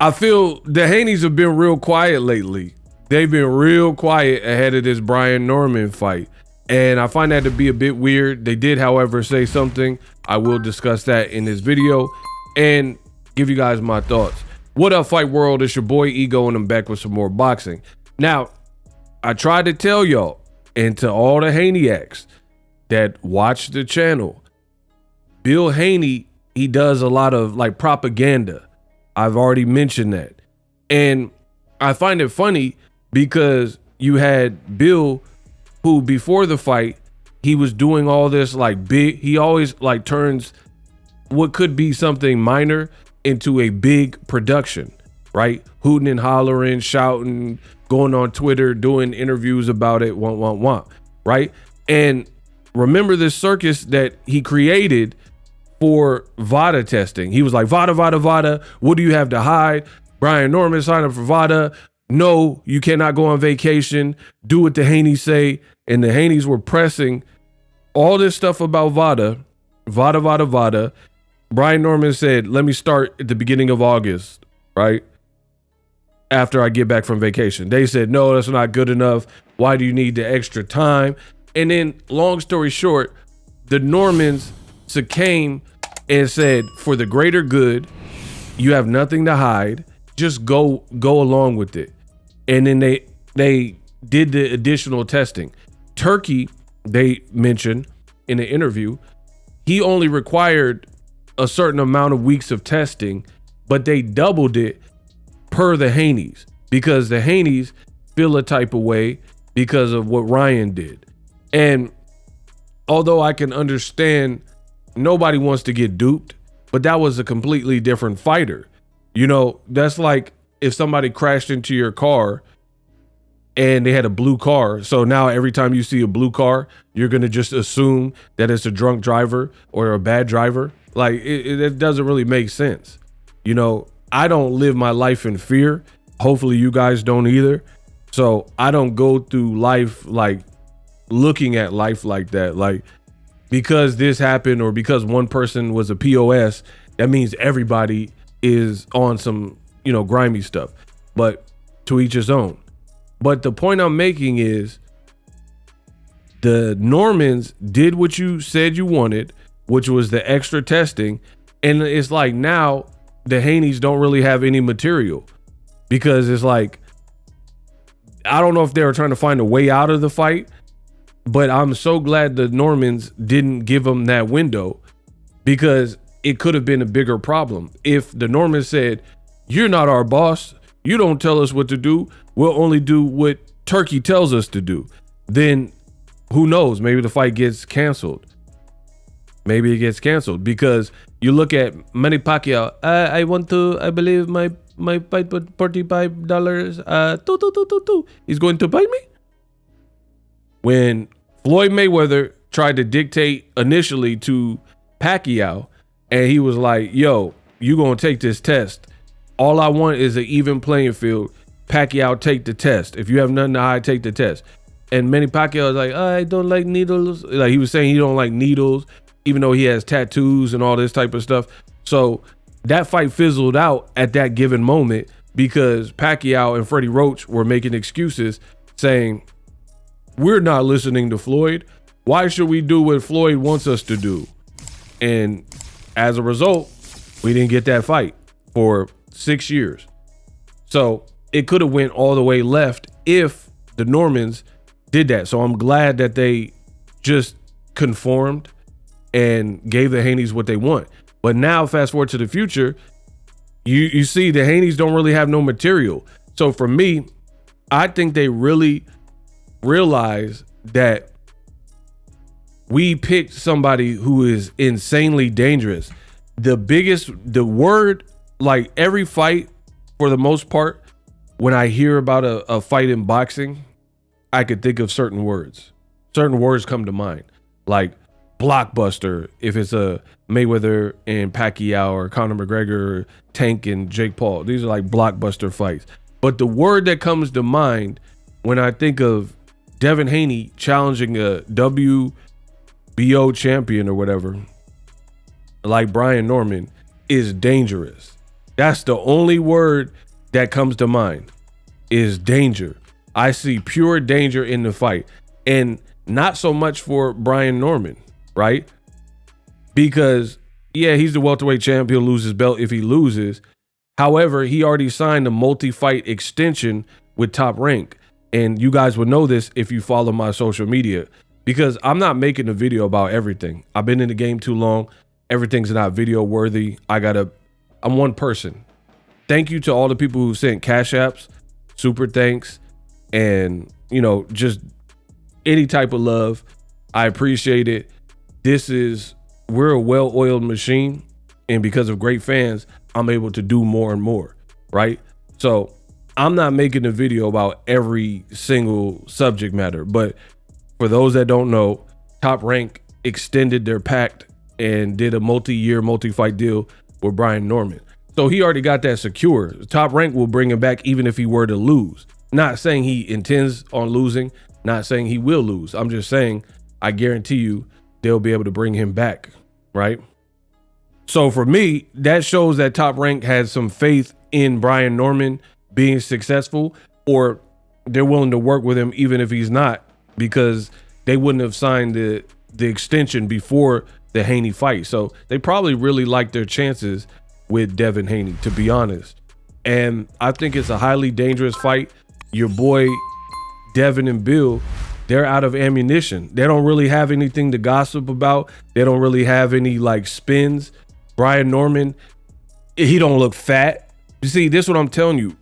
I feel the Haneys have been real quiet lately. They've been real quiet ahead of this Brian Norman fight. And I find that to be a bit weird. They did, however, say something. I will discuss that in this video and give you guys my thoughts. What up, Fight World? It's your boy Ego, and I'm back with some more boxing. Now, I tried to tell y'all, and to all the Haneyacks that watch the channel, Bill Haney, he does a lot of like propaganda. I've already mentioned that. And I find it funny because you had Bill, who before the fight, he was doing all this like big, he always like turns what could be something minor into a big production, right? Hooting and hollering, shouting, going on Twitter, doing interviews about it, right? And remember this circus that he created for VADA testing. He was like, VADA, VADA, VADA, what do you have to hide? Brian Norman signed up for VADA. No, you cannot go on vacation. Do what the Haneys say. And the Haneys were pressing all this stuff about VADA, VADA, VADA, VADA. Brian Norman said, let me start at the beginning of August, right? After I get back from vacation. They said, no, that's not good enough. Why do you need the extra time? And then, long story short, the Normans succumbed and said, for the greater good, you have nothing to hide. Just go along with it. And then they did the additional testing. Turkey, they mentioned in the interview, he only required a certain amount of weeks of testing, but they doubled it per the Haneys because the Haneys feel a type of way because of what Ryan did. And although I can understand nobody wants to get duped, but that was a completely different fighter. You know, that's like if somebody crashed into your car and they had a blue car. So now every time you see a blue car, you're going to just assume that it's a drunk driver or a bad driver. Like it doesn't really make sense. You know, I don't live my life in fear. Hopefully you guys don't either. So I don't go through life like looking at life like that. Like because this happened or because one person was a POS, that means everybody is on some, you know, grimy stuff. But to each his own. But the point I'm making is the Normans did what you said you wanted, which was the extra testing. And it's like now the Haneys don't really have any material because it's like, I don't know if they were trying to find a way out of the fight, but I'm so glad the Normans didn't give them that window because it could have been a bigger problem. If the Normans said, you're not our boss, you don't tell us what to do, we'll only do what Turkey tells us to do, then who knows? Maybe the fight gets canceled. Maybe it gets canceled because you look at Manny Pacquiao. I believe my fight put $45. He's going to buy me. When Floyd Mayweather tried to dictate initially to Pacquiao, and he was like, yo, you gonna take this test. All I want is an even playing field. Pacquiao, take the test. If you have nothing to hide, take the test. And Manny Pacquiao was like, I don't like needles. Like he was saying he don't like needles, even though he has tattoos and all this type of stuff. So that fight fizzled out at that given moment because Pacquiao and Freddie Roach were making excuses saying, we're not listening to Floyd. Why should we do what Floyd wants us to do? And as a result, we didn't get that fight for 6 years. So it could have went all the way left if the Normans did that. So I'm glad that they just conformed and gave the Haneys what they want. But now fast forward to the future, you see the Haneys don't really have no material. So for me, I think they really realize that we picked somebody who is insanely dangerous. The word, like every fight for the most part, when I hear about a fight in boxing, I could think of certain words. Certain words come to mind, like blockbuster if it's a Mayweather and Pacquiao or Conor McGregor or Tank and Jake Paul. These are like blockbuster fights. But the word that comes to mind when I think of Devin Haney challenging a WBO champion or whatever, like Brian Norman, is dangerous. That's the only word that comes to mind is danger. I see pure danger in the fight, and not so much for Brian Norman, right? Because yeah, he's the welterweight champ. He'll lose his belt if he loses. However, he already signed a multi-fight extension with Top Rank. And you guys would know this if you follow my social media, because I'm not making a video about everything. I've been in the game too long. Everything's not video worthy. I'm one person. Thank you to all the people who sent cash apps, super thanks, and just any type of love. I appreciate it. We're a well-oiled machine, and because of great fans, I'm able to do more and more, right? So I'm not making a video about every single subject matter, but for those that don't know, Top Rank extended their pact and did a multi-year, multi-fight deal with Brian Norman. So he already got that secure. Top Rank will bring him back even if he were to lose. Not saying he intends on losing, not saying he will lose. I'm just saying, I guarantee you they'll be able to bring him back, right? So for me, that shows that Top Rank has some faith in Brian Norman being successful, or they're willing to work with him even if he's not, because they wouldn't have signed the extension before the Haney fight. So they probably really like their chances with Devin Haney, to be honest. And I think it's a highly dangerous fight. Your boy Devin and Bill, they're out of ammunition. They don't really have anything to gossip about. They don't really have any like spins. Brian Norman, he don't look fat. You see, this is what I'm telling you.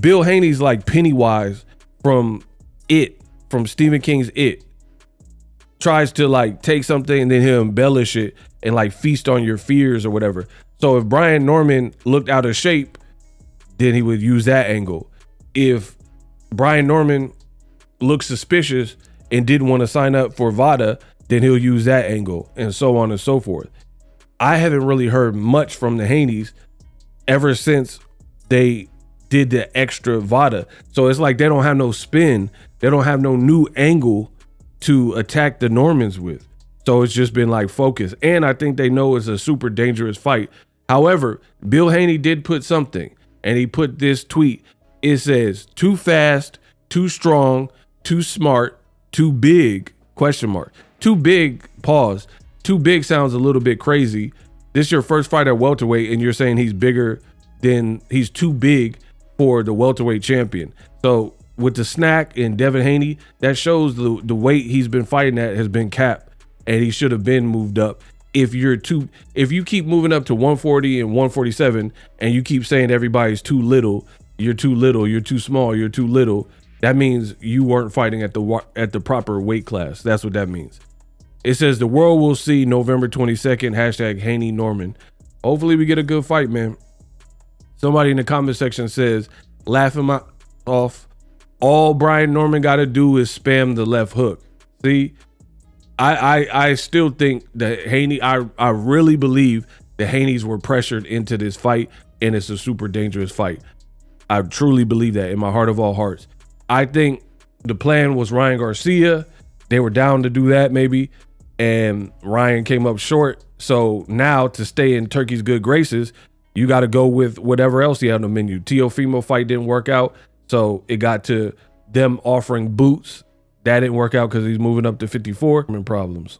Bill Haney's like Pennywise from Stephen King's It. Tries to like take something and then he'll embellish it and like feast on your fears or whatever. So if Brian Norman looked out of shape, then he would use that angle. If Brian Norman looked suspicious and didn't want to sign up for VADA, then he'll use that angle, and so on and so forth. I haven't really heard much from the Haneys ever since they did the extra VADA. So it's like they don't have no spin. They don't have no new angle to attack the Normans with. So it's just been like focus. And I think they know it's a super dangerous fight. However, Bill Haney did put something, and he put this tweet. It says, too fast, too strong, too smart, too big, question mark. Too big, pause. Too big sounds a little bit crazy. This is your first fight at welterweight, and you're saying he's too big for the welterweight champion. So with the snack and Devin Haney, that shows the weight he's been fighting at has been capped, and he should have been moved up. If you keep moving up to 140 and 147, and you keep saying everybody's too little, you're too small, you're too little, that means you weren't fighting at the proper weight class. That's what that means. It says the world will see November 22nd, hashtag Haney Norman. Hopefully we get a good fight, man. Somebody in the comment section says, laughing my off, all Brian Norman got to do is spam the left hook. See, I still think that Haney, I really believe the Haneys were pressured into this fight, and it's a super dangerous fight. I truly believe that in my heart of all hearts. I think the plan was Ryan Garcia. They were down to do that maybe, and Ryan came up short. So now to stay in Turkey's good graces, you got to go with whatever else he had on the menu. Teofimo fight didn't work out, so it got to them offering boots. That didn't work out because he's moving up to 54. Problems.